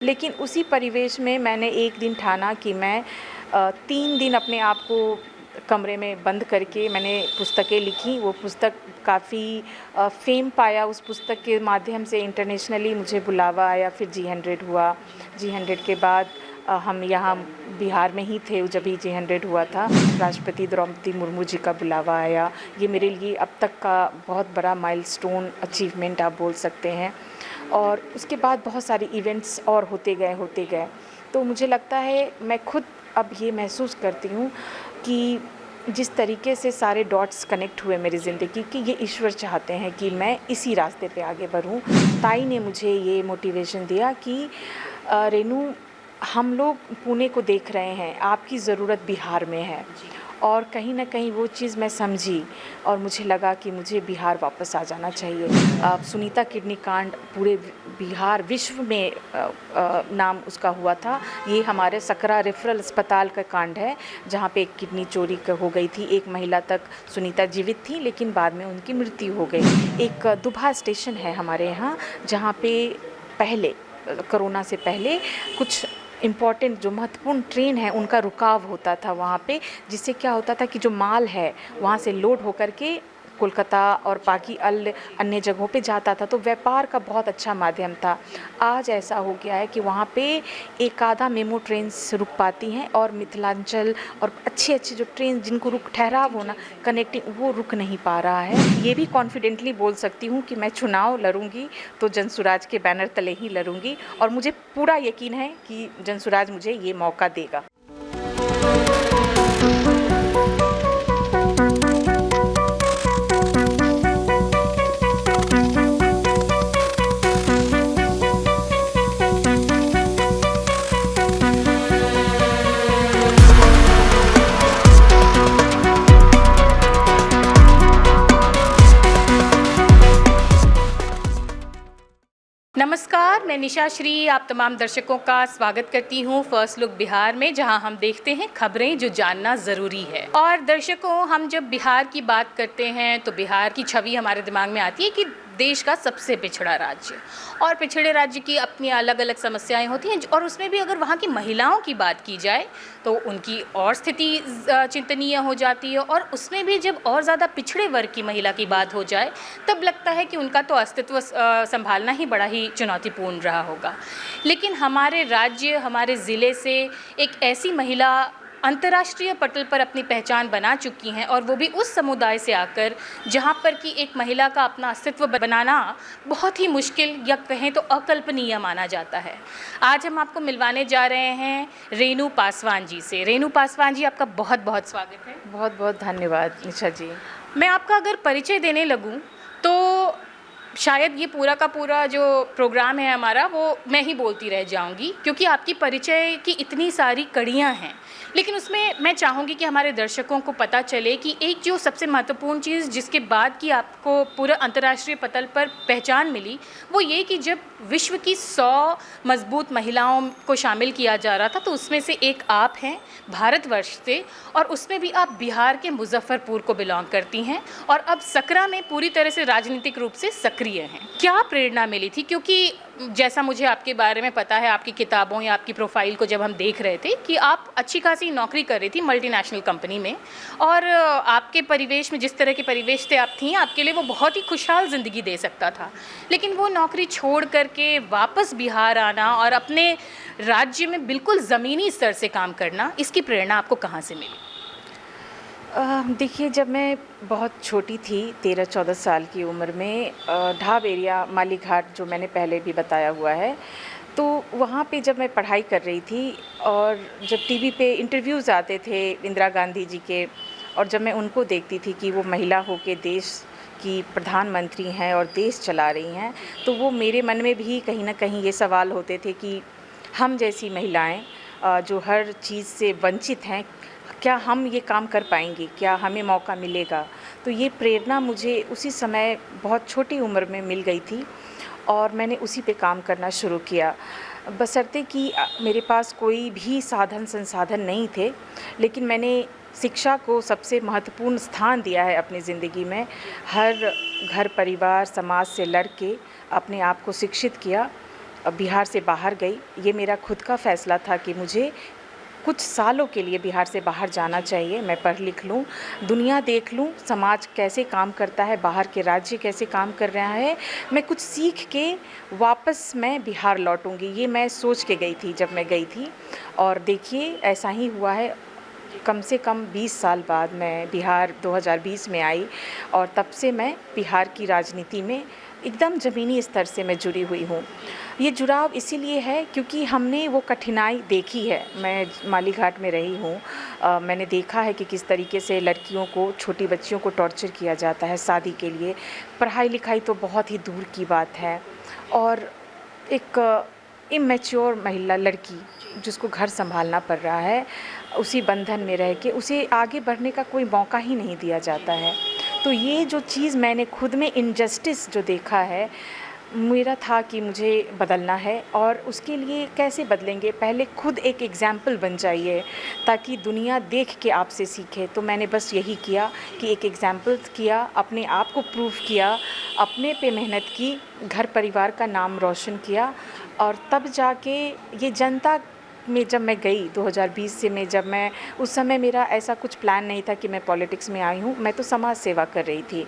लेकिन उसी परिवेश में मैंने एक दिन ठाना कि मैं 3 दिन अपने आप को कमरे में बंद करके मैंने पुस्तकें लिखी। वो पुस्तक काफ़ी फ़ेम पाया। उस पुस्तक के माध्यम से इंटरनेशनली मुझे बुलावा आया। फिर जी100 हुआ। जी100 के बाद हम यहाँ बिहार में ही थे जब भी जी100 हुआ था। राष्ट्रपति द्रौपदी मुर्मू जी का बुलावा आया। ये मेरे लिए अब तक का बहुत बड़ा माइलस्टोन अचीवमेंट आप बोल सकते हैं। और उसके बाद बहुत सारे इवेंट्स और होते गए। तो मुझे लगता है मैं खुद अब ये महसूस करती हूँ कि जिस तरीके से सारे डॉट्स कनेक्ट हुए मेरी ज़िंदगी कि ये ईश्वर चाहते हैं कि मैं इसी रास्ते पे आगे बढ़ूँ। ताई ने मुझे ये मोटिवेशन दिया कि रेनू, हम लोग पुणे को देख रहे हैं, आपकी ज़रूरत बिहार में है। और कहीं न कहीं वो चीज़ मैं समझी और मुझे लगा कि मुझे बिहार वापस आ जाना चाहिए। सुनीता किडनी कांड पूरे बिहार विश्व में नाम उसका हुआ था। ये हमारे सकरा रेफरल अस्पताल का कांड है, जहाँ पे एक किडनी चोरी हो गई थी। एक महिला तक सुनीता जीवित थी, लेकिन बाद में उनकी मृत्यु हो गई। एक दुभा स्टेशन है हमारे यहाँ, जहाँ पे पहले कोरोना से पहले कुछ इम्पॉर्टेंट जो महत्वपूर्ण ट्रेन है उनका रुकाव होता था वहाँ पे, जिससे क्या होता था कि जो माल है वहाँ से लोड होकर के कोलकाता और बाकी अन्य जगहों पे जाता था। तो व्यापार का बहुत अच्छा माध्यम था। आज ऐसा हो गया है कि वहाँ पे एक आधा मेमो ट्रेन रुक पाती हैं और मिथिलांचल और अच्छी जो ट्रेन जिनको रुक ठहराव होना कनेक्टिंग वो रुक नहीं पा रहा है। ये भी कॉन्फिडेंटली बोल सकती हूँ कि मैं चुनाव लड़ूंगी तो जनसुराज के बैनर तले ही लड़ूंगी और मुझे पूरा यकीन है कि जनसुराज मुझे ये मौका देगा। नमस्कार, मैं निशा श्री आप तमाम दर्शकों का स्वागत करती हूँ फर्स्ट लुक बिहार में, जहाँ हम देखते हैं खबरें जो जानना ज़रूरी है। और दर्शकों, हम जब बिहार की बात करते हैं तो बिहार की छवि हमारे दिमाग में आती है कि देश का सबसे पिछड़ा राज्य, और पिछड़े राज्य की अपनी अलग अलग समस्याएं होती हैं। और उसमें भी अगर वहाँ की महिलाओं की बात की जाए तो उनकी और स्थिति चिंतनीय हो जाती है, और उसमें भी जब और ज़्यादा पिछड़े वर्ग की महिला की बात हो जाए तब लगता है कि उनका तो अस्तित्व संभालना ही बड़ा ही चुनौतीपूर्ण रहा होगा। लेकिन हमारे राज्य, हमारे ज़िले से एक ऐसी महिला अंतर्राष्ट्रीय पटल पर अपनी पहचान बना चुकी हैं, और वो भी उस समुदाय से आकर जहाँ पर कि एक महिला का अपना अस्तित्व बनाना बहुत ही मुश्किल या कहें तो अकल्पनीय माना जाता है। आज हम आपको मिलवाने जा रहे हैं रेनू पासवान जी से। रेनू पासवान जी, आपका बहुत बहुत स्वागत है। बहुत बहुत धन्यवाद निशा जी। मैं आपका अगर परिचय देने लगूँ तो शायद ये पूरा का पूरा जो प्रोग्राम है हमारा वो मैं ही बोलती रह जाऊंगी, क्योंकि आपकी परिचय की इतनी सारी कड़ियाँ हैं। लेकिन उसमें मैं चाहूँगी कि हमारे दर्शकों को पता चले कि एक जो सबसे महत्वपूर्ण चीज़ जिसके बाद कि आपको पूरा अंतर्राष्ट्रीय पटल पर पहचान मिली, वो ये कि जब विश्व की 100 मजबूत महिलाओं को शामिल किया जा रहा था तो उसमें से एक आप हैं भारतवर्ष से, और उसमें भी आप बिहार के मुजफ्फरपुर को बिलोंग करती हैं, और अब सकरा में पूरी तरह से राजनीतिक रूप से सक्रिय हैं। क्या प्रेरणा मिली थी? क्योंकि जैसा मुझे आपके बारे में पता है, आपकी किताबों या आपकी प्रोफाइल को जब हम देख रहे थे कि आप अच्छी खासी नौकरी कर रही थी मल्टीनेशनल कंपनी में, और आपके परिवेश में जिस तरह के परिवेश से आप थीं, आपके लिए वो बहुत ही खुशहाल ज़िंदगी दे सकता था। लेकिन वो नौकरी छोड़ करके वापस बिहार आना और अपने राज्य में बिल्कुल ज़मीनी स्तर से काम करना, इसकी प्रेरणा आपको कहाँ से मिली? देखिए, जब मैं बहुत छोटी थी 13-14 साल की उम्र में, ढाब एरिया मालीघाट जो मैंने पहले भी बताया हुआ है, तो वहाँ पे जब मैं पढ़ाई कर रही थी और जब टीवी पे इंटरव्यूज़ आते थे इंदिरा गांधी जी के, और जब मैं उनको देखती थी कि वो महिला होके देश की प्रधानमंत्री हैं और देश चला रही हैं, तो वो मेरे मन में भी कहीं ना कहीं ये सवाल होते थे कि हम जैसी महिलाएं जो हर चीज़ से वंचित हैं, क्या हम ये काम कर पाएंगी, क्या हमें मौका मिलेगा। तो ये प्रेरणा मुझे उसी समय बहुत छोटी उम्र में मिल गई थी और मैंने उसी पे काम करना शुरू किया। बशर्ते कि मेरे पास कोई भी साधन संसाधन नहीं थे, लेकिन मैंने शिक्षा को सबसे महत्वपूर्ण स्थान दिया है अपनी ज़िंदगी में। हर घर परिवार समाज से लड़ के अपने आप को शिक्षित किया बिहार से बाहर गई। ये मेरा खुद का फ़ैसला था कि मुझे कुछ सालों के लिए बिहार से बाहर जाना चाहिए। मैं पढ़ लिख लूँ, दुनिया देख लूँ, समाज कैसे काम करता है, बाहर के राज्य कैसे काम कर रहा है। मैं कुछ सीख के वापस मैं बिहार लौटूँगी, ये मैं सोच के गई थी जब मैं गई थी। और देखिए ऐसा ही हुआ है। कम से कम 20 साल बाद मैं बिहार 2020 में आई और तब से मैं बिहार की राजनीति में एकदम ज़मीनी स्तर से मैं जुड़ी हुई हूँ। ये जुड़ाव इसीलिए है क्योंकि हमने वो कठिनाई देखी है। मैं मालीघाट में रही हूँ। मैंने देखा है कि किस तरीके से लड़कियों को, छोटी बच्चियों को टॉर्चर किया जाता है शादी के लिए। पढ़ाई-लिखाई तो बहुत ही दूर की बात है। और एक इमैच्योर महिला लड़की जिसको घर सँभालना पड़ रहा है, उसी बंधन में रह के उसे आगे बढ़ने का कोई मौका ही नहीं दिया जाता है। तो ये जो चीज़ मैंने खुद में इनजस्टिस जो देखा है, मेरा था कि मुझे बदलना है। और उसके लिए कैसे बदलेंगे? पहले खुद एक एग्ज़ाम्पल बन जाइए ताकि दुनिया देख के आपसे सीखे। तो मैंने बस यही किया कि एक एग्ज़ाम्पल किया, अपने आप को प्रूव किया, अपने पे मेहनत की, घर परिवार का नाम रोशन किया। और तब जाके ये जनता में जब मैं गई 2020 से, में जब मैं उस समय मेरा ऐसा कुछ प्लान नहीं था कि मैं पॉलिटिक्स में आई हूँ। मैं तो समाज सेवा कर रही थी।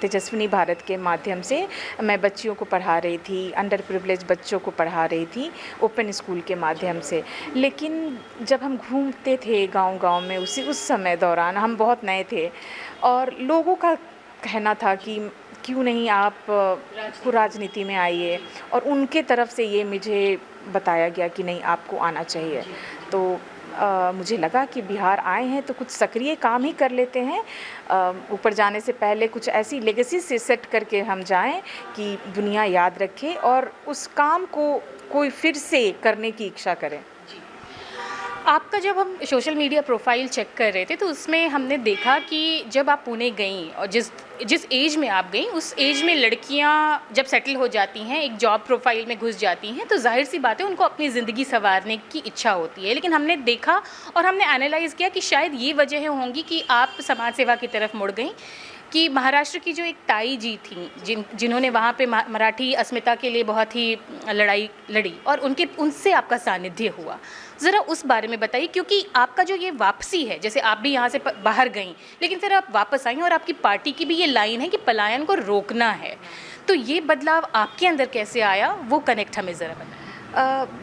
तेजस्विनी भारत के माध्यम से मैं बच्चियों को पढ़ा रही थी, अंडर प्रिविलेज बच्चों को पढ़ा रही थी ओपन स्कूल के माध्यम से। लेकिन जब हम घूमते थे गांव-गांव में, उस समय दौरान हम बहुत नए थे और लोगों का कहना था कि क्यों नहीं आप राजनीति में आइए। और उनके तरफ से ये मुझे बताया गया कि नहीं, आपको आना चाहिए। तो मुझे लगा कि बिहार आए हैं तो कुछ सक्रिय काम ही कर लेते हैं। ऊपर जाने से पहले कुछ ऐसी लेगेसी से सेट करके हम जाएं कि दुनिया याद रखे और उस काम को कोई फिर से करने की इच्छा करे। आपका जब हम सोशल मीडिया प्रोफाइल चेक कर रहे थे तो उसमें हमने देखा कि जब आप पुणे गईं और जिस जिस एज में आप गईं उस एज में लड़कियां जब सेटल हो जाती हैं, एक जॉब प्रोफाइल में घुस जाती हैं, तो जाहिर सी बात है उनको अपनी ज़िंदगी संवारने की इच्छा होती है। लेकिन हमने देखा और हमने एनालाइज़ किया कि शायद ये वजह होंगी कि आप समाज सेवा की तरफ मुड़ गईं, कि महाराष्ट्र की जो एक ताई जी थी जिन्होंने वहाँ पे मराठी अस्मिता के लिए बहुत ही लड़ाई लड़ी और उनसे आपका सानिध्य हुआ। ज़रा उस बारे में बताइए, क्योंकि आपका जो ये वापसी है, जैसे आप भी यहाँ से बाहर गईं लेकिन फिर आप वापस आई और आपकी पार्टी की भी ये लाइन है कि पलायन को रोकना है, तो ये बदलाव आपके अंदर कैसे आया, वो कनेक्ट हमें ज़रा बताएं।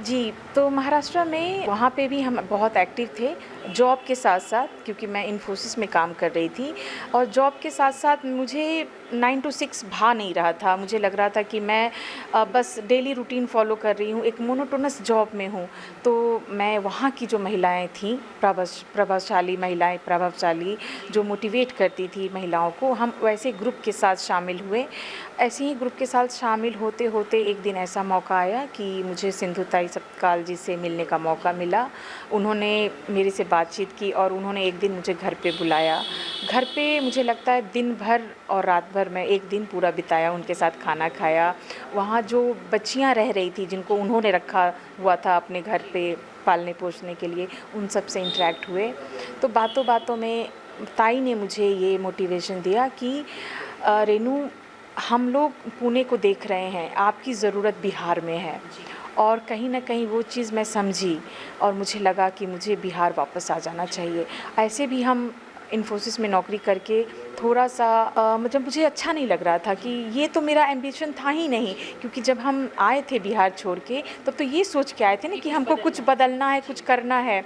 जी, तो महाराष्ट्र में वहाँ पे भी हम बहुत एक्टिव थे जॉब के साथ-साथ, क्योंकि मैं इन्फोसिस में काम कर रही थी। और जॉब के साथ-साथ मुझे 9 टू 6 भा नहीं रहा था। मुझे लग रहा था कि मैं बस डेली रूटीन फ़ॉलो कर रही हूँ, एक मोनोटोनस जॉब में हूँ। तो मैं वहाँ की जो महिलाएँ थीं, प्रभावशाली महिलाएँ, प्रभावशाली जो मोटिवेट करती थी महिलाओं को, हम वैसे ग्रुप के साथ शामिल हुए। ऐसे ही ग्रुप के साथ शामिल होते-होते एक दिन ऐसा मौका आया कि मुझे सिंधुताई सपकाल जी से मिलने का मौका मिला। उन्होंने मेरे से बातचीत की और उन्होंने एक दिन मुझे घर पे बुलाया। घर पे मुझे लगता है दिन भर और रात भर मैं एक दिन पूरा बिताया, उनके साथ खाना खाया। वहाँ जो बच्चियाँ रह रही थी जिनको उन्होंने रखा हुआ था अपने घर पे पालने पोसने के लिए, उन सब से इंटरैक्ट हुए। तो बातों-बातों में ताई ने मुझे ये मोटिवेशन दिया कि रेनू, हम लोग पुणे को देख रहे हैं, आपकी ज़रूरत बिहार में है। और कहीं न कहीं वो चीज़ मैं समझी और मुझे लगा कि मुझे बिहार वापस आ जाना चाहिए। ऐसे भी हम इन्फोसिस में नौकरी करके थोड़ा-सा मतलब मुझे अच्छा नहीं लग रहा था कि ये तो मेरा एम्बिशन था ही नहीं, क्योंकि जब हम आए थे बिहार छोड़ के तब तो ये सोच के आए थे ना कि हमको कुछ बदलना है, कुछ करना है।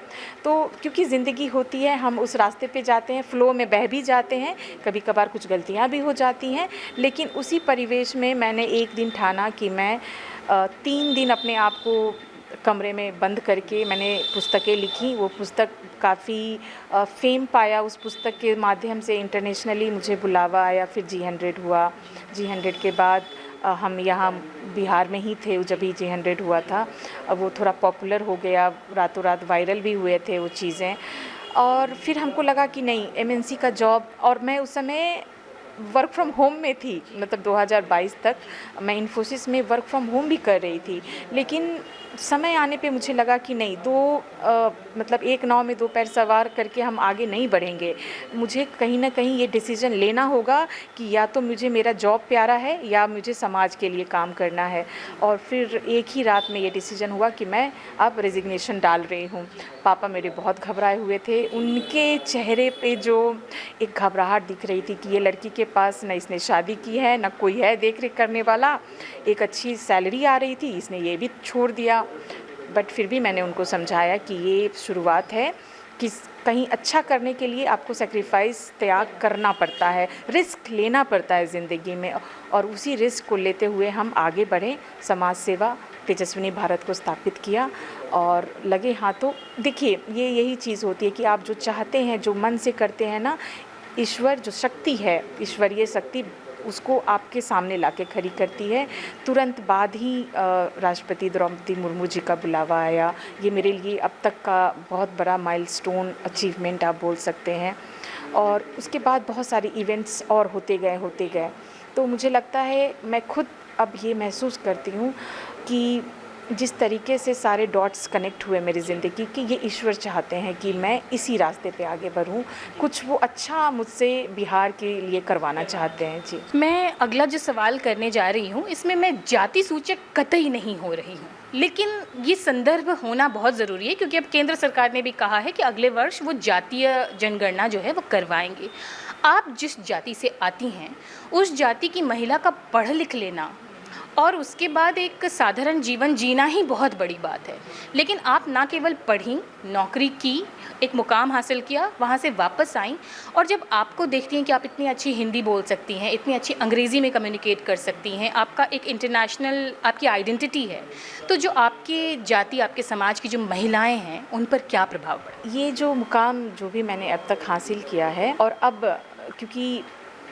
तो क्योंकि ज़िंदगी होती है, हम उस रास्ते पे जाते हैं, फ़्लो में बह भी जाते हैं, कभी-कभार कुछ गलतियाँ भी हो जाती हैं। लेकिन उसी परिवेश में मैंने एक दिन ठाना कि मैं 3 दिन अपने आप को कमरे में बंद करके मैंने पुस्तकें लिखी। वो पुस्तक काफ़ी फ़ेम पाया। उस पुस्तक के माध्यम से इंटरनेशनली मुझे बुलावा आया। फिर जी100 हुआ। जी100 के बाद हम यहाँ बिहार में ही थे जब भी जी100 हुआ था। अब वो थोड़ा पॉपुलर हो गया, रातों रात वायरल भी हुए थे वो चीज़ें। और फिर हमको लगा कि नहीं, एमएनसी का जॉब, और मैं उस समय वर्क फ्रॉम होम में थी, मतलब 2022 तक मैं इन्फोसिस में वर्क फ्रॉम होम भी कर रही थी। लेकिन समय आने पे मुझे लगा कि नहीं, मतलब एक नाव में दो पैर सवार करके हम आगे नहीं बढ़ेंगे। मुझे कहीं न कहीं ये डिसीज़न लेना होगा कि या तो मुझे मेरा जॉब प्यारा है या मुझे समाज के लिए काम करना है। और फिर एक ही रात में ये डिसीज़न हुआ कि मैं अब रेज़िग्नेशन डाल रही हूँ। पापा मेरे बहुत घबराए हुए थे, उनके चेहरे पे जो एक घबराहट दिख रही थी कि ये लड़की के पास ना इसने शादी की है, ना कोई है देख-रेख करने वाला, एक अच्छी सैलरी आ रही थी, इसने ये भी छोड़ दिया। बट फिर भी मैंने उनको समझाया कि ये शुरुआत है, कि कहीं अच्छा करने के लिए आपको सैक्रिफ़ाइस त्याग करना पड़ता है, रिस्क लेना पड़ता है ज़िंदगी में, और उसी रिस्क को लेते हुए हम आगे बढ़े। समाज सेवा, तेजस्विनी भारत को स्थापित किया और लगे हाथों। देखिए, ये यही चीज़ होती है कि आप जो चाहते हैं, जो मन से करते हैं ना, ईश्वर जो शक्ति है, ईश्वरीय शक्ति उसको आपके सामने लाके खड़ी करती है। तुरंत बाद ही राष्ट्रपति द्रौपदी मुर्मू जी का बुलावा आया। ये मेरे लिए अब तक का बहुत बड़ा माइलस्टोन अचीवमेंट आप बोल सकते हैं। और उसके बाद बहुत सारे इवेंट्स और होते गए। तो मुझे लगता है, मैं खुद अब ये महसूस करती हूँ कि जिस तरीके से सारे डॉट्स कनेक्ट हुए मेरी ज़िंदगी कि ये ईश्वर चाहते हैं कि मैं इसी रास्ते पे आगे बढ़ूँ। कुछ वो अच्छा मुझसे बिहार के लिए करवाना चाहते हैं। जी। मैं अगला जो सवाल करने जा रही हूँ, इसमें मैं जाति सूचक कतई नहीं हो रही हूँ, लेकिन ये संदर्भ होना बहुत ज़रूरी है क्योंकि अब केंद्र सरकार ने भी कहा है कि अगले वर्ष वो जातीय जनगणना जो है वो करवाएंगे। आप जिस जाति से आती हैं, उस जाति की महिला का पढ़ लिख लेना और उसके बाद एक साधारण जीवन जीना ही बहुत बड़ी बात है। लेकिन आप ना केवल पढ़ीं, नौकरी की, एक मुकाम हासिल किया, वहाँ से वापस आईं, और जब आपको देखती हैं कि आप इतनी अच्छी हिंदी बोल सकती हैं, इतनी अच्छी अंग्रेज़ी में कम्युनिकेट कर सकती हैं, आपका एक इंटरनेशनल आपकी आइडेंटिटी है, तो जो आपके जाति, आपके समाज की जो महिलाएं हैं, उन पर क्या प्रभाव पड़ा? ये जो मुकाम जो भी मैंने अब तक हासिल किया है, और अब क्योंकि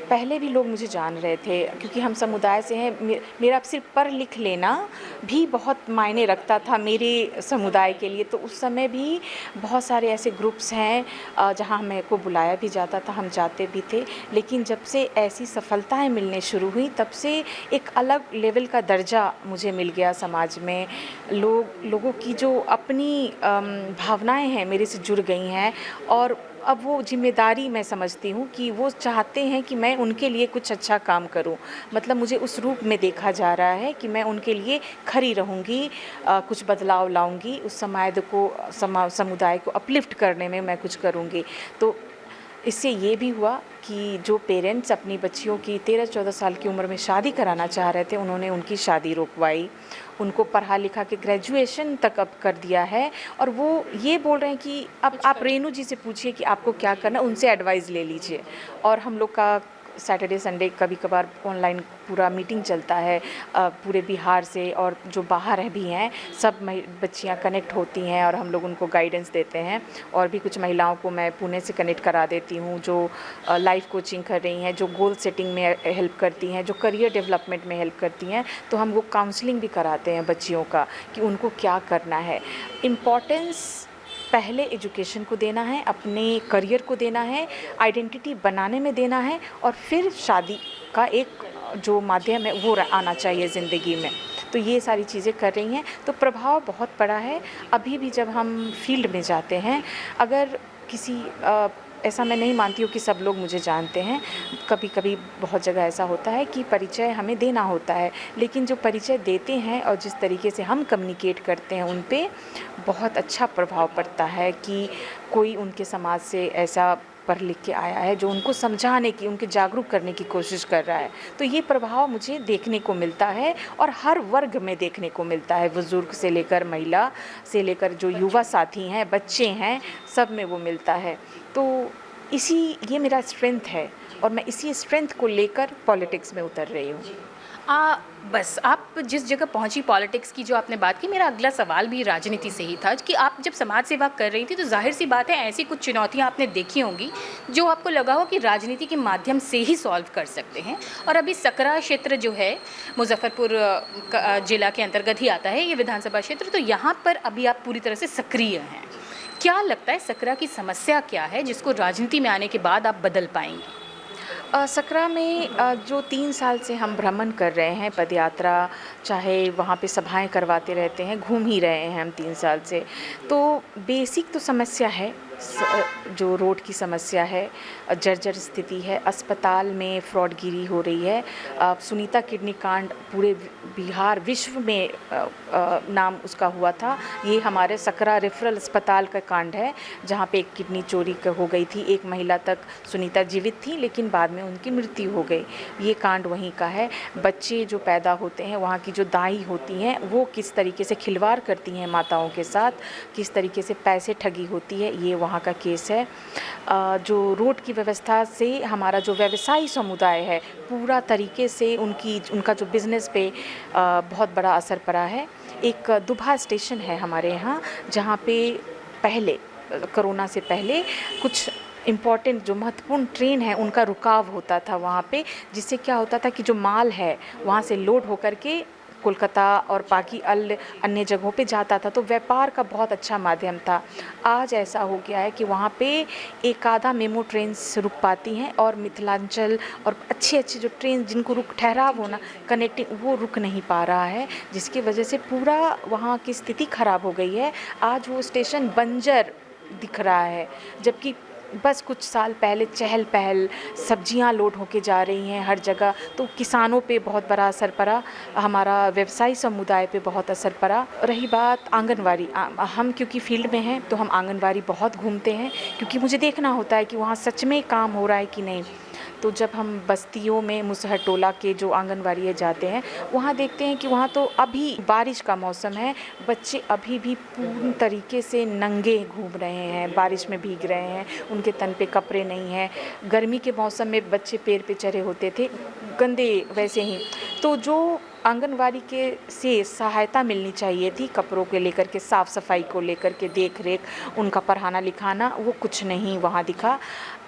पहले भी लोग मुझे जान रहे थे, क्योंकि हम समुदाय से हैं, मेरा सिर्फ पढ़ लिख लेना भी बहुत मायने रखता था मेरे समुदाय के लिए। तो उस समय भी बहुत सारे ऐसे ग्रुप्स हैं जहाँ मेरे को बुलाया भी जाता था, हम जाते भी थे। लेकिन जब से ऐसी सफलताएं मिलने शुरू हुई, तब से एक अलग लेवल का दर्जा मुझे मिल गया समाज में। लोगों की जो अपनी भावनाएं हैं मेरे से जुड़ गई हैं, और अब वो ज़िम्मेदारी मैं समझती हूँ कि वो चाहते हैं कि मैं उनके लिए कुछ अच्छा काम करूँ। मतलब मुझे उस रूप में देखा जा रहा है कि मैं उनके लिए खड़ी रहूँगी, कुछ बदलाव लाऊँगी, उस समुदाय को अपलिफ्ट करने में मैं कुछ करूँगी। तो इससे ये भी हुआ कि जो पेरेंट्स अपनी बच्चियों की 13-14 साल की उम्र में शादी कराना चाह रहे थे, उन्होंने उनकी शादी रोकवाई, उनको पढ़ा लिखा के ग्रेजुएशन तक अब कर दिया है। और वो ये बोल रहे हैं कि अब आप रेणु जी से पूछिए कि आपको क्या करना, उनसे एडवाइस ले लीजिए। और हम लोग का सैटरडे संडे कभी कभार ऑनलाइन पूरा मीटिंग चलता है, पूरे बिहार से और जो बाहर भी हैं सब बच्चियां कनेक्ट होती हैं और हम लोग उनको गाइडेंस देते हैं। और भी कुछ महिलाओं को मैं पुणे से कनेक्ट करा देती हूँ जो लाइफ कोचिंग कर रही हैं, जो गोल सेटिंग में हेल्प करती हैं, जो करियर डेवलपमेंट में हेल्प करती हैं। तो हम वो काउंसलिंग भी कराते हैं बच्चियों का कि उनको क्या करना है। इम्पॉर्टेंस पहले एजुकेशन को देना है, अपने करियर को देना है, आइडेंटिटी बनाने में देना है, और फिर शादी का एक जो माध्यम है वो आना चाहिए ज़िंदगी में। तो ये सारी चीज़ें कर रही हैं, तो प्रभाव बहुत पड़ा है। अभी भी जब हम फील्ड में जाते हैं, अगर किसी ऐसा मैं नहीं मानती हूँ कि सब लोग मुझे जानते हैं, कभी कभी बहुत जगह ऐसा होता है कि परिचय हमें देना होता है, लेकिन जो परिचय देते हैं और जिस तरीके से हम कम्युनिकेट करते हैं, उन पे बहुत अच्छा प्रभाव पड़ता है कि कोई उनके समाज से ऐसा पढ़ लिख के आया है जो उनको समझाने की, उनके जागरूक करने की कोशिश कर रहा है। तो ये प्रभाव मुझे देखने को मिलता है और हर वर्ग में देखने को मिलता है, बुज़ुर्ग से लेकर महिला से लेकर जो युवा साथी हैं, बच्चे हैं, सब में वो मिलता है। तो ये मेरा स्ट्रेंथ है और मैं इसी स्ट्रेंथ को लेकर पॉलिटिक्स में उतर रही हूँ। बस आप जिस जगह पहुंची पॉलिटिक्स की जो आपने बात की, मेरा अगला सवाल भी राजनीति से ही था कि आप जब समाज सेवा कर रही थी तो जाहिर सी बात है ऐसी कुछ चुनौतियां आपने देखी होंगी जो आपको लगा हो कि राजनीति के माध्यम से ही सॉल्व कर सकते हैं। और अभी सकरा क्षेत्र जो है मुजफ्फरपुर जिला के अंतर्गत ही आता है ये विधानसभा क्षेत्र, तो यहाँ पर अभी आप पूरी तरह से सक्रिय हैं। क्या लगता है सकरा की समस्या क्या है जिसको राजनीति में आने के बाद आप बदल पाएंगी? सकरा में जो 3 साल से हम भ्रमण कर रहे हैं, पदयात्रा, चाहे वहाँ पे सभाएँ करवाते रहते हैं, घूम ही रहे हैं हम 3 साल से। तो बेसिक तो समस्या है, जो रोड की समस्या है, जर्जर स्थिति है, अस्पताल में फ्रॉडगिरी हो रही है। सुनीता किडनी कांड पूरे बिहार, विश्व में नाम उसका हुआ था। ये हमारे सकरा रेफरल अस्पताल का कांड है, जहाँ पे एक किडनी चोरी हो गई थी। एक महिला तक सुनीता जीवित थी, लेकिन बाद में उनकी मृत्यु हो गई। ये कांड वहीं का है। बच्चे जो पैदा होते हैं, वहाँ की जो दाई होती हैं, वो किस तरीके से खिलवाड़ करती हैं माताओं के साथ, किस तरीके से पैसे ठगी होती है, ये वहाँ का केस है। जो रोड की व्यवस्था से हमारा जो व्यवसायी समुदाय है, पूरा तरीके से उनका जो बिज़नेस पे बहुत बड़ा असर पड़ा है। एक दुबहा स्टेशन है हमारे यहाँ, जहाँ पे पहले कोरोना से पहले कुछ इम्पॉर्टेंट जो महत्वपूर्ण ट्रेन है उनका रुकाव होता था वहाँ पे, जिससे क्या होता था कि जो माल है वहाँ से लोड होकर के कोलकाता और बाकी अन्य जगहों पे जाता था, तो व्यापार का बहुत अच्छा माध्यम था। आज ऐसा हो गया है कि वहाँ पे एक आधा मेमो ट्रेन्स रुक पाती हैं, और मिथिलांचल और अच्छी जो ट्रेन जिनको रुक ठहराव होना कनेक्टिंग, वो रुक नहीं पा रहा है, जिसकी वजह से पूरा वहाँ की स्थिति ख़राब हो गई है। आज वो स्टेशन बंजर दिख रहा है, जबकि बस कुछ साल पहले चहल पहल, सब्जियां लोड होके जा रही हैं हर जगह। तो किसानों पे बहुत बड़ा असर पड़ा, हमारा व्यवसायी समुदाय पे बहुत असर पड़ा। रही बात आंगनवाड़ी, हम क्योंकि फील्ड में हैं तो हम आंगनवाड़ी बहुत घूमते हैं, क्योंकि मुझे देखना होता है कि वहाँ सच में काम हो रहा है कि नहीं। तो जब हम बस्तियों में मुसहर टोला के जो आंगनवाड़ी जाते हैं, वहाँ देखते हैं कि वहाँ तो अभी बारिश का मौसम है, बच्चे अभी भी पूर्ण तरीके से नंगे घूम रहे हैं, बारिश में भीग रहे हैं, उनके तन पे कपड़े नहीं हैं। गर्मी के मौसम में बच्चे पेड़ पे चढ़े होते थे, गंदे वैसे ही। तो जो आंगनवाड़ी के से सहायता मिलनी चाहिए थी, कपड़ों के लेकर के, साफ़ सफाई को लेकर के, देख रेख, उनका पढ़ाना लिखाना, वो कुछ नहीं वहाँ दिखा।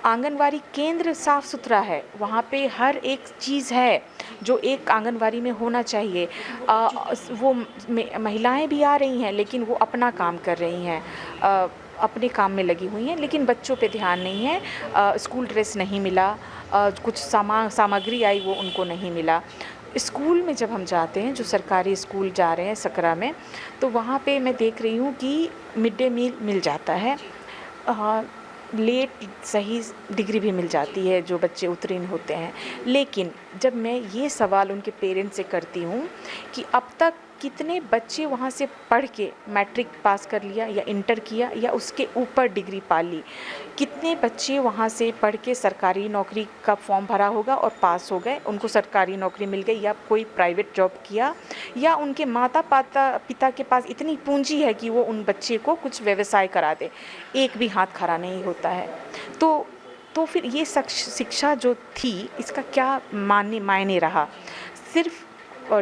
आंगनवाड़ी केंद्र साफ़ सुथरा है, वहाँ पे हर एक चीज़ है जो एक आंगनवाड़ी में होना चाहिए। वो महिलाएं भी आ रही हैं, लेकिन वो अपना काम कर रही हैं, अपने काम में लगी हुई हैं, लेकिन बच्चों पे ध्यान नहीं है। स्कूल ड्रेस नहीं मिला, कुछ सामग्री आई वो उनको नहीं मिला। स्कूल में जब हम जाते हैं, जो सरकारी स्कूल जा रहे हैं सकरा में, तो वहाँ पे मैं देख रही हूँ कि मिड डे मील मिल जाता है, लेट सही डिग्री भी मिल जाती है जो बच्चे उत्तीर्ण होते हैं। लेकिन जब मैं ये सवाल उनके पेरेंट्स से करती हूँ कि अब तक कितने बच्चे वहाँ से पढ़ के मैट्रिक पास कर लिया या इंटर किया या उसके ऊपर डिग्री पा ली, कितने बच्चे वहाँ से पढ़ के सरकारी नौकरी का फॉर्म भरा होगा और पास हो गए, उनको सरकारी नौकरी मिल गई, या कोई प्राइवेट जॉब किया, या उनके माता पिता के पास इतनी पूंजी है कि वो उन बच्चे को कुछ व्यवसाय करा दे। एक भी हाथ खड़ा नहीं होता है। तो फिर ये शिक्षा जो थी, इसका क्या मायने रहा? सिर्फ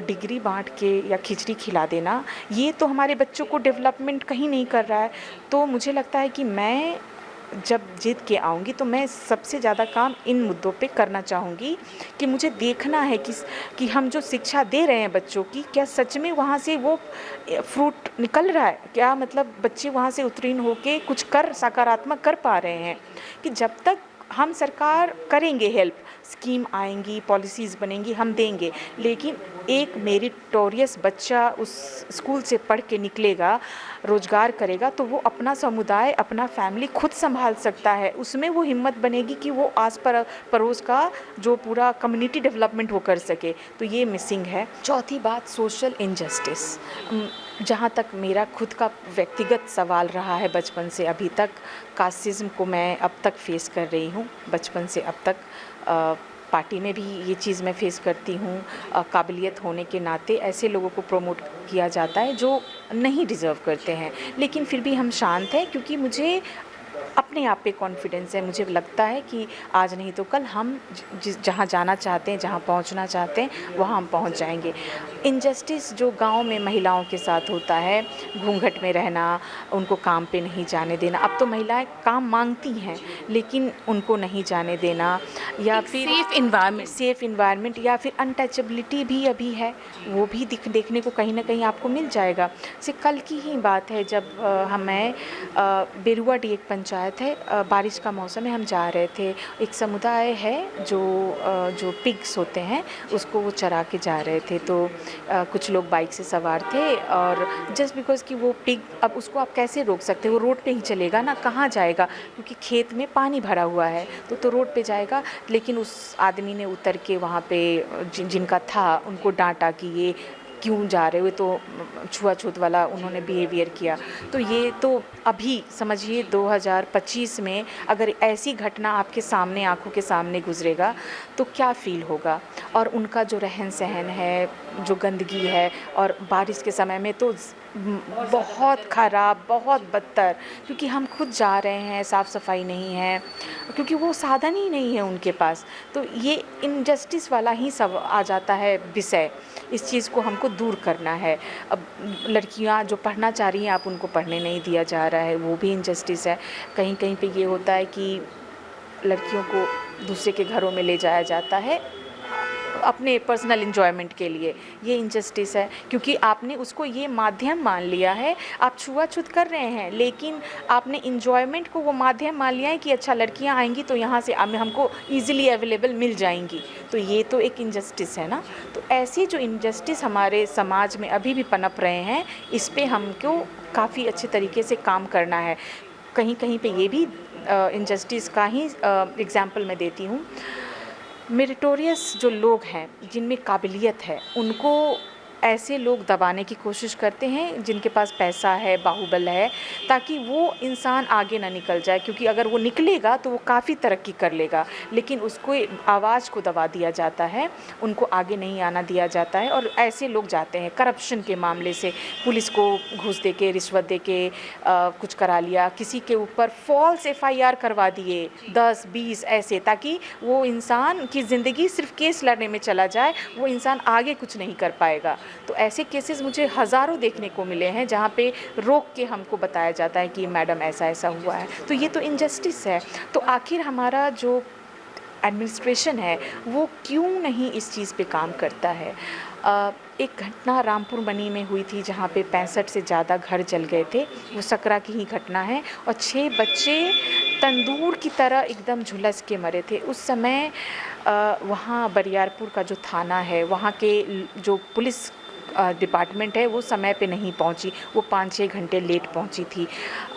डिग्री बांट के या खिचड़ी खिला देना, ये तो हमारे बच्चों को डेवलपमेंट कहीं नहीं कर रहा है। तो मुझे लगता है कि मैं जब जीत के आऊँगी तो मैं सबसे ज़्यादा काम इन मुद्दों पे करना चाहूँगी, कि मुझे देखना है कि हम जो शिक्षा दे रहे हैं बच्चों की, क्या सच में वहाँ से वो फ्रूट निकल रहा है, क्या मतलब बच्चे वहाँ से उत्तीर्ण होके कुछ सकारात्मक कर पा रहे हैं। कि जब तक हम सरकार करेंगे हेल्प, स्कीम आएंगी, पॉलिसीज़ बनेंगी, हम देंगे, लेकिन एक मेरिटोरियस बच्चा उस स्कूल से पढ़ के निकलेगा, रोज़गार करेगा, तो वो अपना समुदाय, अपना फैमिली खुद संभाल सकता है। उसमें वो हिम्मत बनेगी कि वो आस पड़ोस का जो पूरा कम्युनिटी डेवलपमेंट वो कर सके। तो ये मिसिंग है। चौथी बात, सोशल इनजस्टिस, जहाँ तक मेरा खुद का व्यक्तिगत सवाल रहा है बचपन से अभी तक, कास्टिज़्म को मैं अब तक फेस कर रही हूँ, बचपन से अब तक। पार्टी में भी ये चीज़ मैं फेस करती हूँ। काबिलियत होने के नाते ऐसे लोगों को प्रमोट किया जाता है जो नहीं डिज़र्व करते हैं, लेकिन फिर भी हम शांत हैं, क्योंकि मुझे अपने आप पे कॉन्फिडेंस है। मुझे लगता है कि आज नहीं तो कल हम जहाँ जाना चाहते हैं, जहाँ पहुँचना चाहते हैं, वहाँ हम पहुँच जाएंगे। इनजस्टिस जो गांव में महिलाओं के साथ होता है, घूंघट में रहना, उनको काम पे नहीं जाने देना। अब तो महिलाएं काम मांगती हैं, लेकिन उनको नहीं जाने देना, या फिर सेफ इन्वायरमेंट, या फिर अनटचेबिलिटी भी अभी है, वो भी देखने को कहीं ना कहीं आपको मिल जाएगा। से कल की ही बात है, जब मैं बेरुआ डी एक पंचायत है, है, बारिश का मौसम है, हम जा रहे थे। एक समुदाय है जो पिग्स होते हैं उसको वो चरा के जा रहे थे। तो कुछ लोग बाइक से सवार थे और जस्ट बिकॉज़ कि वो पिग, अब उसको आप कैसे रोक सकते हो? वो रोड पे ही चलेगा ना, कहाँ जाएगा? क्योंकि खेत में पानी भरा हुआ है तो रोड पे जाएगा। लेकिन उस आदमी ने उतर के वहाँ पे जिनका था उनको डांटा कि ये क्यों जा रहे हो, तो छुआछूत वाला उन्होंने बिहेवियर किया। तो ये तो अभी समझिए 2025 में अगर ऐसी घटना आपके सामने, आंखों के सामने गुजरेगा तो क्या फील होगा। और उनका जो रहन सहन है, जो गंदगी है, और बारिश के समय में तो बहुत ख़राब, बहुत बदतर, क्योंकि हम खुद जा रहे हैं, साफ़ सफाई नहीं है, क्योंकि वो साधन ही नहीं है उनके पास। तो ये इनजस्टिस वाला ही सब आ जाता है विषय। इस चीज़ को हमको दूर करना है। अब लड़कियां जो पढ़ना चाह रही हैं, आप उनको पढ़ने नहीं दिया जा रहा है, वो भी इनजस्टिस है। कहीं कहीं पे ये होता है कि लड़कियों को दूसरे के घरों में ले जाया जाता है अपने पर्सनल एन्जॉयमेंट के लिए। ये इनजस्टिस है, क्योंकि आपने उसको ये माध्यम मान लिया है। आप छुआछूत कर रहे हैं, लेकिन आपने एन्जॉयमेंट को वो माध्यम मान लिया है कि अच्छा लड़कियां आएंगी तो यहाँ से हमको ईज़िली अवेलेबल मिल जाएंगी। तो ये तो एक इनजस्टिस है ना। तो ऐसी जो इनजस्टिस हमारे समाज में अभी भी पनप रहे हैं, इस पे हमको काफ़ी अच्छे तरीके से काम करना है। कहीं कहीं पे ये भी इनजस्टिस का ही एग्ज़ाम्पल मैं देती हूँ। मेरिटोरियस जो लोग हैं, जिनमें काबिलियत है, उनको ऐसे लोग दबाने की कोशिश करते हैं जिनके पास पैसा है, बाहुबल है, ताकि वो इंसान आगे ना निकल जाए। क्योंकि अगर वो निकलेगा तो वो काफ़ी तरक्की कर लेगा, लेकिन उसको आवाज़ को दबा दिया जाता है, उनको आगे नहीं आना दिया जाता है। और ऐसे लोग जाते हैं करप्शन के मामले से, पुलिस को घूस दे के, रिश्वत दे के कुछ करा लिया, किसी के ऊपर फॉल्स एफआईआर करवा दिए 10-20 ऐसे, ताकि वो इंसान की ज़िंदगी सिर्फ केस लड़ने में चला जाए, वो इंसान आगे कुछ नहीं कर पाएगा। तो ऐसे केसेस मुझे हज़ारों देखने को मिले हैं जहाँ पे रोक के हमको बताया जाता है कि मैडम ऐसा ऐसा हुआ है। तो ये तो इनजस्टिस है। तो आखिर हमारा जो एडमिनिस्ट्रेशन है वो क्यों नहीं इस चीज़ पे काम करता है। एक घटना रामपुर बनी में हुई थी जहाँ पे 65 से ज़्यादा घर जल गए थे। वो सकरा की ही घटना है और 6 बच्चे तंदूर की तरह एकदम झुलस के मरे थे। उस समय वहाँ बरियारपुर का जो थाना है, वहाँ के जो पुलिस डिपार्टमेंट है, वो समय पे नहीं पहुंची। वो 5-6 घंटे लेट पहुंची थी।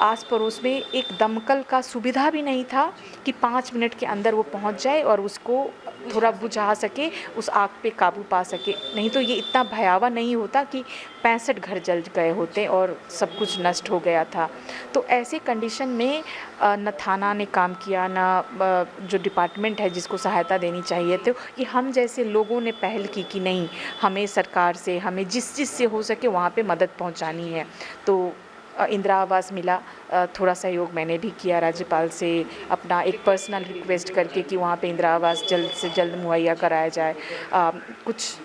आस पड़ोस में एक दमकल का सुविधा भी नहीं था कि 5 मिनट के अंदर वो पहुंच जाए और उसको थोड़ा बुझा सके, उस आग पे काबू पा सके। नहीं तो ये इतना भयावह नहीं होता कि 65 घर जल गए होते और सब कुछ नष्ट हो गया था। तो ऐसे कंडीशन में न थाना ने काम किया, न जो डिपार्टमेंट है जिसको सहायता देनी चाहिए। तो ये हम जैसे लोगों ने पहल की कि नहीं, हमें सरकार से, हमें जिस चीज़ से हो सके वहाँ पे मदद पहुँचानी है। तो इंदिरा आवास मिला, थोड़ा सहयोग मैंने भी किया राज्यपाल से, अपना एक पर्सनल रिक्वेस्ट करके कि वहाँ पे इंदिरा आवास जल्द से जल्द मुहैया कराया जाए। कुछ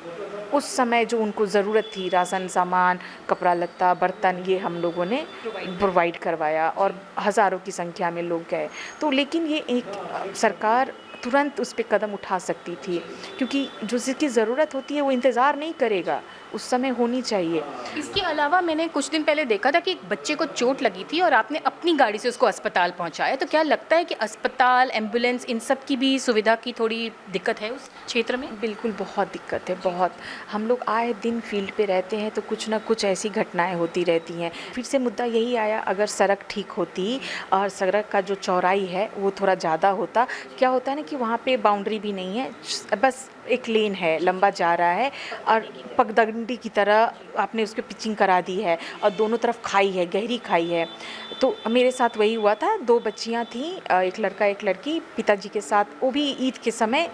उस समय जो उनको ज़रूरत थी, राशन सामान, कपड़ा लत्ता, बर्तन, ये हम लोगों ने प्रोवाइड करवाया और हज़ारों की संख्या में लोग गए। तो लेकिन ये एक सरकार तुरंत उस पे कदम उठा सकती थी, क्योंकि जो जिसकी ज़रूरत होती है वो इंतज़ार नहीं करेगा, उस समय होनी चाहिए। इसके अलावा मैंने कुछ दिन पहले देखा था कि एक बच्चे को चोट लगी थी और आपने अपनी गाड़ी से उसको अस्पताल पहुंचाया। तो क्या लगता है कि अस्पताल, एम्बुलेंस, इन सब की भी सुविधा की थोड़ी दिक्कत है उस क्षेत्र में? बिल्कुल बहुत दिक्कत है, बहुत। हम लोग आए दिन फील्ड पे रहते हैं तो कुछ ना कुछ ऐसी घटनाएं होती रहती हैं। फिर से मुद्दा यही आया, अगर सड़क ठीक होती और सड़क का जो चौड़ाई है वो थोड़ा ज़्यादा होता। क्या होता है ना कि वहाँ पे बाउंड्री भी नहीं है, बस एक लेन है, लंबा जा रहा है और पगडंडी की तरह आपने उसकी पिचिंग करा दी है और दोनों तरफ खाई है, गहरी खाई है। तो मेरे साथ वही हुआ था, 2 बच्चियाँ थीं, एक लड़का एक लड़की, पिताजी के साथ, वो भी ईद के समय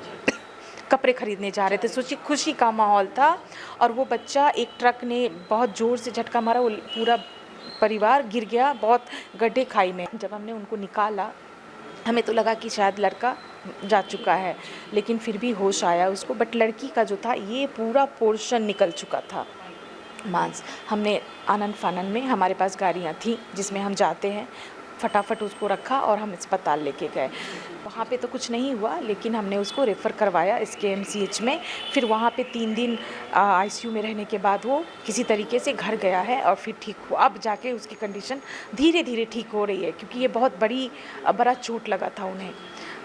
कपड़े खरीदने जा रहे थे। सोचिए खुशी का माहौल था और वो बच्चा, एक ट्रक ने बहुत ज़ोर से झटका मारा, वो पूरा परिवार गिर गया बहुत गड्ढे खाई में। जब हमने उनको निकाला, हमें तो लगा कि शायद लड़का जा चुका है, लेकिन फिर भी होश आया उसको। बट लड़की का जो था, ये पूरा पोर्शन निकल चुका था, मांस। हमने आनन फानन में, हमारे पास गाड़ियाँ थी जिसमें हम जाते हैं, फटाफट उसको रखा और हम अस्पताल लेके गए। वहाँ पे तो कुछ नहीं हुआ, लेकिन हमने उसको रेफ़र करवाया एसकेएमसीएच में। फिर वहाँ पे 3 दिन आईसीयू में रहने के बाद वो किसी तरीके से घर गया है और फिर ठीक हुआ। अब जाके उसकी कंडीशन धीरे-धीरे ठीक हो रही है, क्योंकि ये बहुत बड़ा चोट लगा था उन्हें।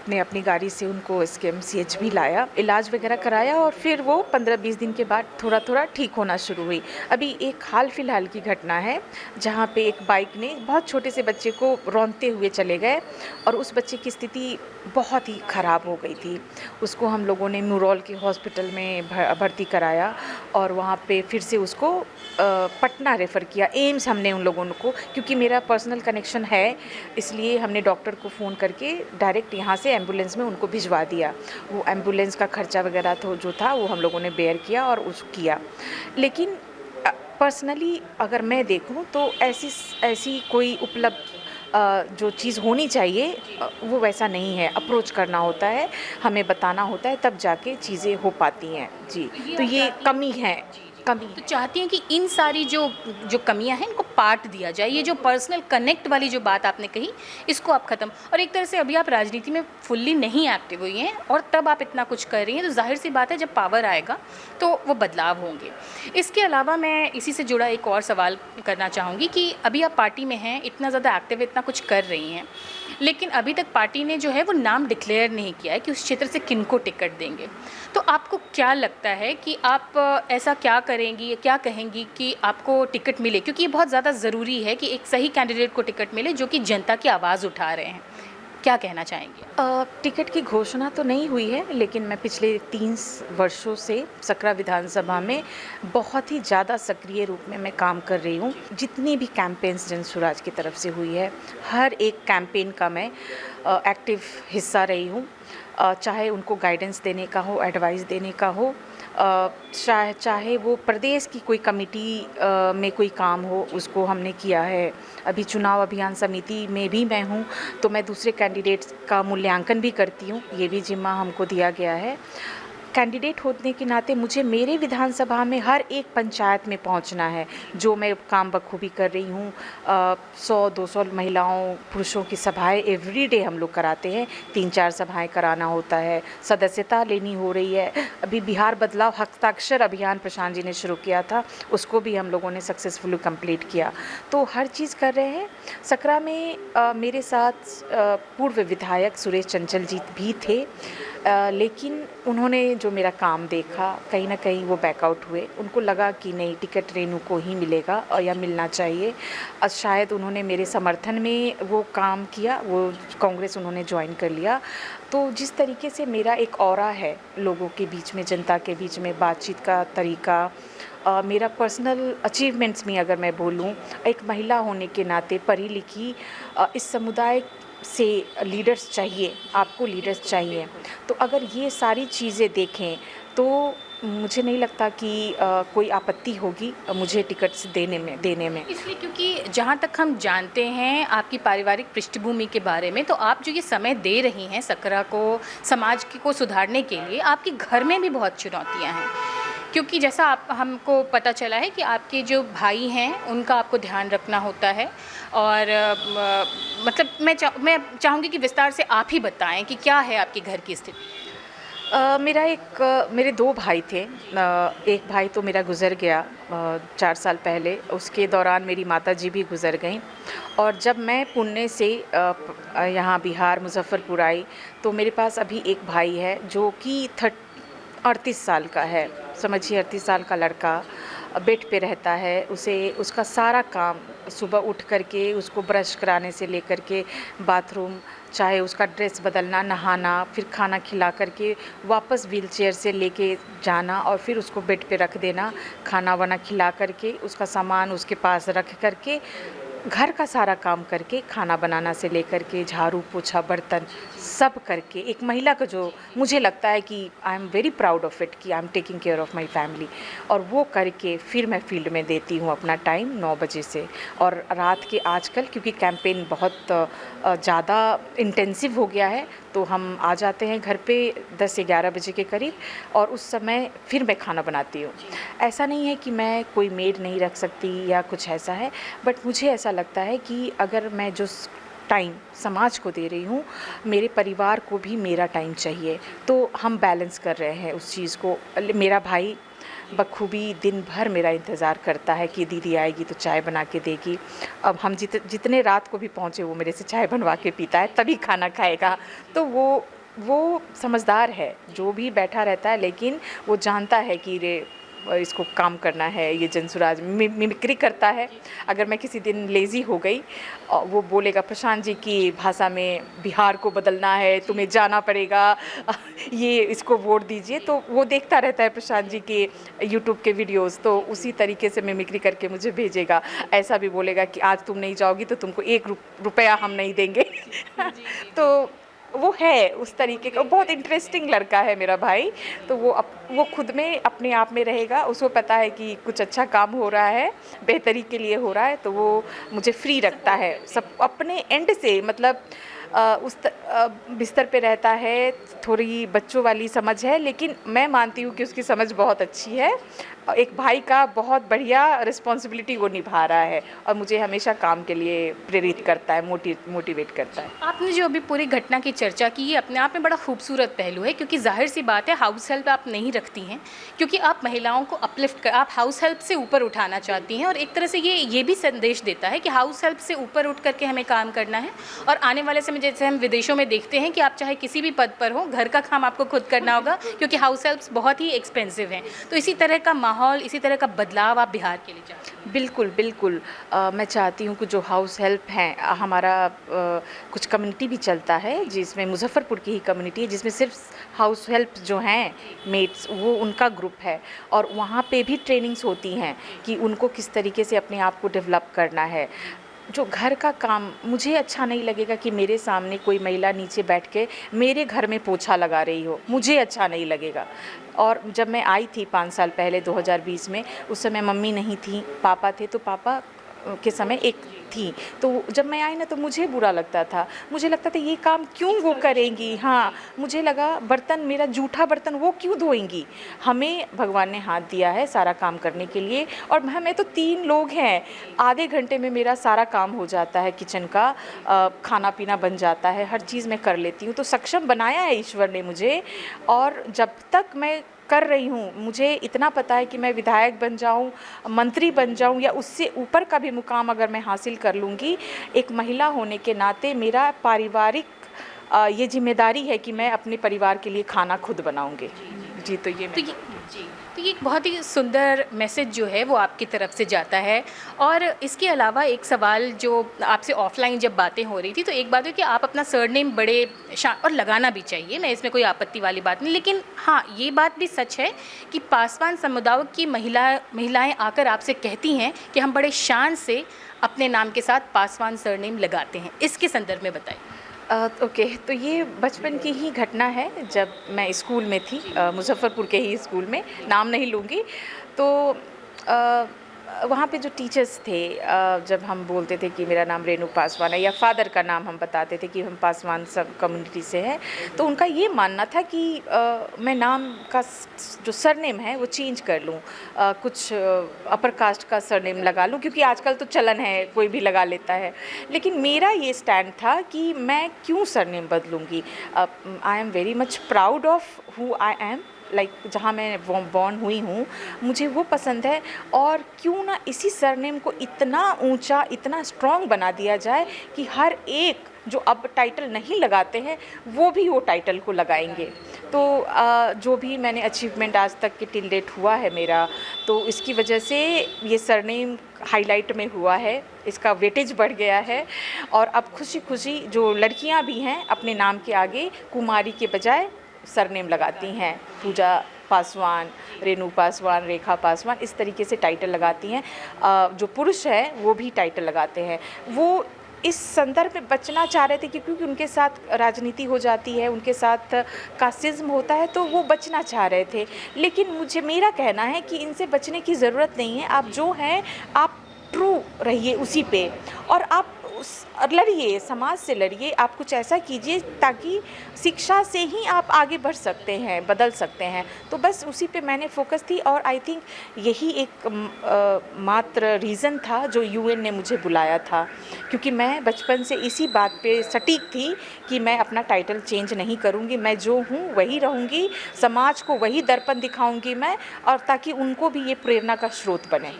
ने अपनी गाड़ी से उनको एसकेएमसीएच भी लाया, इलाज वगैरह कराया और फिर वो 15-20 दिन के बाद थोड़ा-थोड़ा ठीक होना शुरू हुई। अभी एक हाल-फिलहाल की घटना है, जहाँ पे एक बाइक ने बहुत छोटे से बच्चे को रौंदते हुए चले गए और उस बच्चे की स्थिति बहुत ही ख़राब हो गई थी। उसको हम लोगों ने मुरौल के हॉस्पिटल में भर्ती कराया और वहाँ पे फिर से उसको पटना रेफ़र किया, एम्स हमने उन लोगों को, क्योंकि मेरा पर्सनल कनेक्शन है, इसलिए हमने डॉक्टर को फ़ोन करके डायरेक्ट यहाँ से एम्बुलेंस में उनको भिजवा दिया। वो एम्बुलेंस का खर्चा वगैरह तो जो था वो हम लोगों ने बेयर किया और उस किया। लेकिन पर्सनली अगर मैं देखूँ तो ऐसी कोई उपलब्ध जो चीज़ होनी चाहिए वो वैसा नहीं है। अप्रोच करना होता है, हमें बताना होता है, तब जाके चीज़ें हो पाती हैं। जी, तो ये कमी है, कमी तो है। चाहती हैं कि इन सारी जो जो कमियां हैं इनको पाट दिया जाए। ये जो पर्सनल कनेक्ट वाली जो बात आपने कही, इसको आप ख़त्म, और एक तरह से अभी आप राजनीति में फुल्ली नहीं एक्टिव हुई हैं और तब आप इतना कुछ कर रही हैं, तो जाहिर सी बात है जब पावर आएगा तो वो बदलाव होंगे। इसके अलावा मैं इसी से जुड़ा एक और सवाल करना चाहूँगी कि अभी आप पार्टी में हैं, इतना ज़्यादा एक्टिव, इतना कुछ कर रही हैं, लेकिन अभी तक पार्टी ने जो है वो नाम डिक्लेयर नहीं किया है कि उस क्षेत्र से किनको टिकट देंगे। तो आपको क्या लगता है कि आप ऐसा क्या करेंगी या क्या कहेंगी कि आपको टिकट मिले, क्योंकि ये बहुत ज़्यादा ज़रूरी है कि एक सही कैंडिडेट को टिकट मिले जो कि जनता की आवाज़ उठा रहे हैं। क्या कहना चाहेंगे? टिकट की घोषणा तो नहीं हुई है, लेकिन मैं पिछले 3 वर्षों से सकरा विधानसभा में बहुत ही ज़्यादा सक्रिय रूप में मैं काम कर रही हूँ। जितनी भी कैंपेन्स जन स्वराज की तरफ से हुई है, हर एक कैंपेन का मैं एक्टिव हिस्सा रही हूँ। चाहे उनको गाइडेंस देने का हो, एडवाइस देने का हो, चाहे वो प्रदेश की कोई कमिटी में कोई काम हो, उसको हमने किया है। अभी चुनाव अभियान समिति में भी मैं हूँ, तो मैं दूसरे कैंडिडेट्स का मूल्यांकन भी करती हूँ, ये भी ज़िम्मा हमको दिया गया है। कैंडिडेट होने के नाते मुझे मेरे विधानसभा में हर एक पंचायत में पहुंचना है, जो मैं काम बखूबी कर रही हूँ। 100-200 महिलाओं पुरुषों की सभाएं एवरीडे हम लोग कराते हैं, 3-4 सभाएं कराना होता है, सदस्यता लेनी हो रही है। अभी बिहार बदलाव हस्ताक्षर अभियान प्रशांत जी ने शुरू किया था, उसको भी हम लोगों ने सक्सेसफुली कंप्लीट किया। तो हर चीज़ कर रहे हैं। सकरा में मेरे साथ पूर्व विधायक सुरेश चंचल जी भी थे, लेकिन उन्होंने जो मेरा काम देखा, कहीं ना कहीं वो बैकआउट हुए। उनको लगा कि नहीं, टिकट रेणु को ही मिलेगा और या मिलना चाहिए। शायद उन्होंने मेरे समर्थन में वो काम किया, वो कांग्रेस उन्होंने ज्वाइन कर लिया। तो जिस तरीके से मेरा एक ऑरा है लोगों के बीच में, जनता के बीच में बातचीत का तरीका, मेरा पर्सनल अचीवमेंट्स में अगर मैं बोलूँ, एक महिला होने के नाते पढ़ी लिखी, इस समुदाय से लीडर्स चाहिए, आपको लीडर्स चाहिए। तो अगर ये सारी चीज़ें देखें तो मुझे नहीं लगता कि कोई आपत्ति होगी मुझे टिकट्स देने में। इसलिए क्योंकि जहाँ तक हम जानते हैं आपकी पारिवारिक पृष्ठभूमि के बारे में, तो आप जो ये समय दे रही हैं सकरा को, समाज को सुधारने के लिए, आपके घर में भी बहुत चुनौतियाँ हैं। क्योंकि जैसा आप हमको पता चला है कि आपके जो भाई हैं उनका आपको ध्यान रखना होता है, और मतलब मैं चाहूँगी कि विस्तार से आप ही बताएं कि क्या है आपके घर की स्थिति। मेरे 2 भाई थे। एक भाई तो मेरा गुज़र गया 4 साल पहले, उसके दौरान मेरी माताजी भी गुज़र गईं। और जब मैं पुणे से यहाँ बिहार मुज़फ़्फ़रपुर आई, तो मेरे पास अभी एक भाई है जो कि 38 साल का है। समझिए 38 साल का लड़का बेड पे रहता है। उसका सारा काम, सुबह उठ कर के उसको ब्रश कराने से लेकर के बाथरूम, चाहे उसका ड्रेस बदलना, नहाना, फिर खाना खिला कर के वापस व्हीलचेयर से लेके जाना और फिर उसको बेड पे रख देना, खाना वाना खिला कर के, उसका सामान उसके पास रख कर के, घर का सारा काम करके, खाना बनाना से लेकर के झाड़ू पोछा बर्तन सब करके, एक महिला का जो मुझे लगता है कि I am very proud of it कि I am taking care of my family, और वो करके फिर मैं फील्ड में देती हूँ अपना टाइम 9 बजे से। और रात के आजकल क्योंकि कैंपेन बहुत ज़्यादा इंटेंसिव हो गया है, तो हम आ जाते हैं घर पे 10-11 बजे के करीब, और उस समय फिर मैं खाना बनाती हूँ। ऐसा नहीं है कि मैं कोई मेड नहीं रख सकती या कुछ ऐसा है, बट मुझे ऐसा लगता है कि अगर मैं जो टाइम समाज को दे रही हूँ, मेरे परिवार को भी मेरा टाइम चाहिए। तो हम बैलेंस कर रहे हैं उस चीज़ को। मेरा भाई बखूबी दिन भर मेरा इंतज़ार करता है कि दीदी आएगी तो चाय बना के देगी। अब हम जितने रात को भी पहुँचे वो मेरे से चाय बनवा के पीता है, तभी खाना खाएगा। तो वो समझदार है, जो भी बैठा रहता है, लेकिन वो जानता है कि इसको काम करना है। ये जनसुराज मिमिक्री करता है। अगर मैं किसी दिन लेज़ी हो गई, वो बोलेगा प्रशांत जी की भाषा में, बिहार को बदलना है, तुम्हें जाना पड़ेगा, ये इसको वोट दीजिए। तो वो देखता रहता है प्रशांत जी के यूट्यूब के वीडियोस, तो उसी तरीके से मिमिक्री करके मुझे भेजेगा। ऐसा भी बोलेगा कि आज तुम नहीं जाओगी तो तुमको 1 रुपया हम नहीं देंगे। तो वो है उस तरीके का, बहुत इंटरेस्टिंग लड़का है मेरा भाई। तो वो खुद में अपने आप में रहेगा, उसको पता है कि कुछ अच्छा काम हो रहा है, बेहतरी के लिए हो रहा है, तो वो मुझे फ्री रखता है सब अपने एंड से। मतलब बिस्तर पे रहता है, थोड़ी बच्चों वाली समझ है, लेकिन मैं मानती हूँ कि उसकी समझ बहुत अच्छी है। एक भाई का बहुत बढ़िया रिस्पॉन्सिबिलिटी वो निभा रहा है और मुझे हमेशा काम के लिए प्रेरित करता है, मोटिवेट करता है। आपने जो अभी पूरी घटना की चर्चा की, ये अपने आप में बड़ा खूबसूरत पहलू है, क्योंकि ज़ाहिर सी बात है हाउस हेल्प आप नहीं रखती हैं क्योंकि आप महिलाओं को आप हाउस हेल्प से ऊपर उठाना चाहती हैं, और एक तरह से ये भी संदेश देता है कि हाउस हेल्प से ऊपर उठ करके हमें काम करना है। और आने वाले समय जैसे हम विदेशों में देखते हैं कि आप चाहे किसी भी पद पर हो, घर का काम आपको खुद करना होगा क्योंकि हाउस हेल्प्स बहुत ही एक्सपेंसिव हैं। तो इसी तरह का माहौल, इसी तरह का बदलाव आप बिहार के लिए चाहती हैं? बिल्कुल, बिल्कुल। मैं चाहती हूँ कि जो हाउस हेल्प हैं, हमारा कुछ कम्युनिटी भी चलता है जिसमें मुज़फ़्फ़रपुर की ही कम्युनिटी है, जिसमें सिर्फ हाउस हेल्प जो हैं मेड्स, वो उनका ग्रुप है। और वहाँ पे भी ट्रेनिंग्स होती हैं कि उनको किस तरीके से अपने आप को डेवलप करना है। जो घर का काम, मुझे अच्छा नहीं लगेगा कि मेरे सामने कोई महिला नीचे बैठ के मेरे घर में पोछा लगा रही हो, मुझे अच्छा नहीं लगेगा। और जब मैं आई थी 5 साल पहले 2020 में, उस समय मम्मी नहीं थी, पापा थे, तो पापा के समय एक थी। तो जब मैं आई ना, तो मुझे बुरा लगता था, मुझे लगता था ये काम क्यों वो करेंगी। हाँ, मुझे लगा बर्तन, मेरा जूठा बर्तन वो क्यों धोएंगी। हमें भगवान ने हाथ दिया है सारा काम करने के लिए, और हमें तो 3 लोग हैं, आधे घंटे में मेरा सारा काम हो जाता है, किचन का खाना पीना बन जाता है, हर चीज़ मैं कर लेती हूँ। तो सक्षम बनाया है ईश्वर ने मुझे, और जब तक मैं कर रही हूँ, मुझे इतना पता है कि मैं विधायक बन जाऊँ, मंत्री बन जाऊँ, या उससे ऊपर का भी मुकाम अगर मैं हासिल कर लूँगी, एक महिला होने के नाते मेरा पारिवारिक ये जिम्मेदारी है कि मैं अपने परिवार के लिए खाना खुद बनाऊँगी। जी, तो ये एक बहुत ही सुंदर मैसेज जो है वो आपकी तरफ से जाता है। और इसके अलावा एक सवाल जो आपसे ऑफलाइन जब बातें हो रही थी, तो एक बात है कि आप अपना सरनेम बड़े और लगाना भी चाहिए, मैं इसमें कोई आपत्ति वाली बात नहीं, लेकिन हाँ, ये बात भी सच है कि पासवान समुदाय की महिलाएं आकर आपसे कहती हैं कि हम बड़े शान से अपने नाम के साथ पासवान सरनेम लगाते हैं। इसके संदर्भ में बताइए। ओके, तो ये बचपन की ही घटना है। जब मैं स्कूल में थी, मुज़फ़्फ़रपुर के ही स्कूल में, नाम नहीं लूँगी, तो वहाँ पे जो टीचर्स थे, जब हम बोलते थे कि मेरा नाम रेणु पासवान है, या फादर का नाम हम बताते थे कि हम पासवान सब कम्युनिटी से हैं, तो उनका ये मानना था कि मैं नाम का जो सरनेम है वो चेंज कर लूँ, कुछ अपर कास्ट का सरनेम लगा लूँ, क्योंकि आजकल तो चलन है, कोई भी लगा लेता है। लेकिन मेरा ये स्टैंड था कि मैं क्यों सरनेम बदलूँगी। I am very much proud of who I am, like जहाँ मैं बॉर्न हुई हूँ, मुझे वो पसंद है। और क्यों ना इसी सरनेम को इतना ऊंचा, इतना स्ट्रॉन्ग बना दिया जाए कि हर एक जो अब टाइटल नहीं लगाते हैं वो भी वो टाइटल को लगाएंगे। तो जो भी मैंने अचीवमेंट आज तक के टिल डेट हुआ है मेरा, तो इसकी वजह से ये सरनेम हाईलाइट में हुआ है, इसका वेटेज बढ़ गया है। और अब खुशी खुशी जो लड़कियां भी हैं अपने नाम के आगे कुमारी के बजाय सरनेम लगाती हैं, पूजा पासवान, रेणु पासवान, रेखा पासवान, इस तरीके से टाइटल लगाती हैं। जो पुरुष हैं वो भी टाइटल लगाते हैं। वो इस संदर्भ में बचना चाह रहे थे कि क्योंकि उनके साथ राजनीति हो जाती है, उनके साथ कास्टिज़्म होता है, तो वो बचना चाह रहे थे। लेकिन मेरा कहना है कि इनसे बचने की ज़रूरत नहीं है। आप जो हैं आप ट्रू रहिए उसी पे, और आप लड़िए, समाज से लड़िए, आप कुछ ऐसा कीजिए ताकि शिक्षा से ही आप आगे बढ़ सकते हैं, बदल सकते हैं। तो बस उसी पे मैंने फोकस थी, और आई थिंक यही एक मात्र रीज़न था जो यूएन ने मुझे बुलाया था, क्योंकि मैं बचपन से इसी बात पे सटीक थी कि मैं अपना टाइटल चेंज नहीं करूँगी, मैं जो हूँ वही रहूँगी, समाज को वही दर्पण दिखाऊँगी मैं, और ताकि उनको भी ये प्रेरणा का स्रोत बने।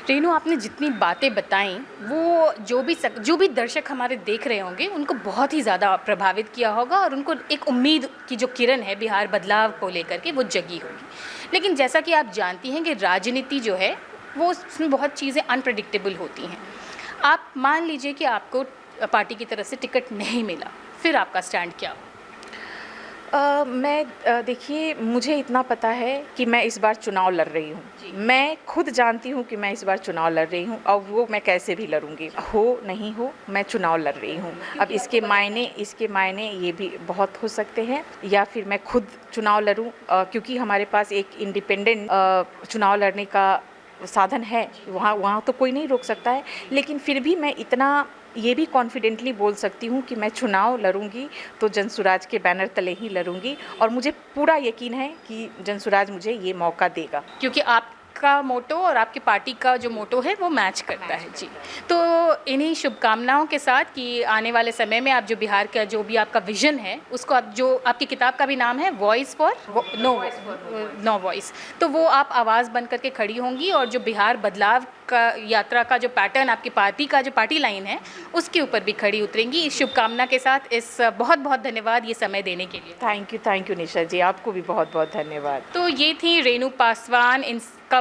रेनू, आपने जितनी बातें बताई वो जो भी दर्शक हमारे देख रहे होंगे उनको बहुत ही ज़्यादा प्रभावित किया होगा और उनको एक उम्मीद की जो किरण है बिहार बदलाव को लेकर के वो जगी होगी। लेकिन जैसा कि आप जानती हैं कि राजनीति जो है वो उसमें बहुत चीज़ें अनप्रेडिक्टेबल होती हैं। आप मान लीजिए कि आपको पार्टी की तरफ से टिकट नहीं मिला, फिर आपका स्टैंड क्या हो? देखिए, मुझे इतना पता है कि मैं इस बार चुनाव लड़ रही हूँ। मैं खुद जानती हूँ कि मैं इस बार चुनाव लड़ रही हूँ और वो मैं कैसे भी लड़ूंगी, हो नहीं हो मैं चुनाव लड़ रही हूँ। अब इसके मायने ये भी बहुत हो सकते हैं, या फिर मैं खुद चुनाव लड़ूँ, क्योंकि हमारे पास एक इंडिपेंडेंट चुनाव लड़ने का साधन है, वहाँ तो कोई नहीं रोक सकता है। लेकिन फिर भी मैं इतना ये भी कॉन्फिडेंटली बोल सकती हूँ कि मैं चुनाव लड़ूंगी तो जनसुराज के बैनर तले ही लड़ूंगी, और मुझे पूरा यकीन है कि जनसुराज मुझे ये मौका देगा। क्योंकि आपका मोटो और आपकी पार्टी का जो मोटो है वो मैच करता है। जी, तो इन्हीं शुभकामनाओं के साथ कि आने वाले समय में आप जो बिहार का जो भी आपका विज़न है उसको आप, जो आपकी किताब का भी नाम है वॉइस फॉर नो वॉइस, तो वो आप आवाज़ बन करके खड़ी होंगी और जो बिहार बदलाव का यात्रा का जो पैटर्न आपकी पार्टी का जो पार्टी लाइन है उसके ऊपर भी खड़ी उतरेंगी। इस शुभकामना के साथ बहुत बहुत धन्यवाद ये समय देने के लिए। थैंक यू निशा जी, आपको भी बहुत बहुत धन्यवाद। तो ये थी रेनू पासवान। इनका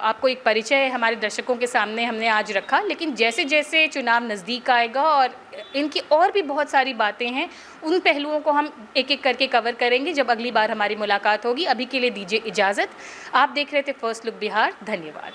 आपको एक परिचय हमारे दर्शकों के सामने हमने आज रखा, लेकिन जैसे जैसे चुनाव नज़दीक आएगा और इनकी और भी बहुत सारी बातें हैं, उन पहलुओं को हम एक एक करके कवर करेंगे जब अगली बार हमारी मुलाकात होगी। अभी के लिए दीजिए इजाज़त। आप देख रहे थे फर्स्ट लुक बिहार। धन्यवाद।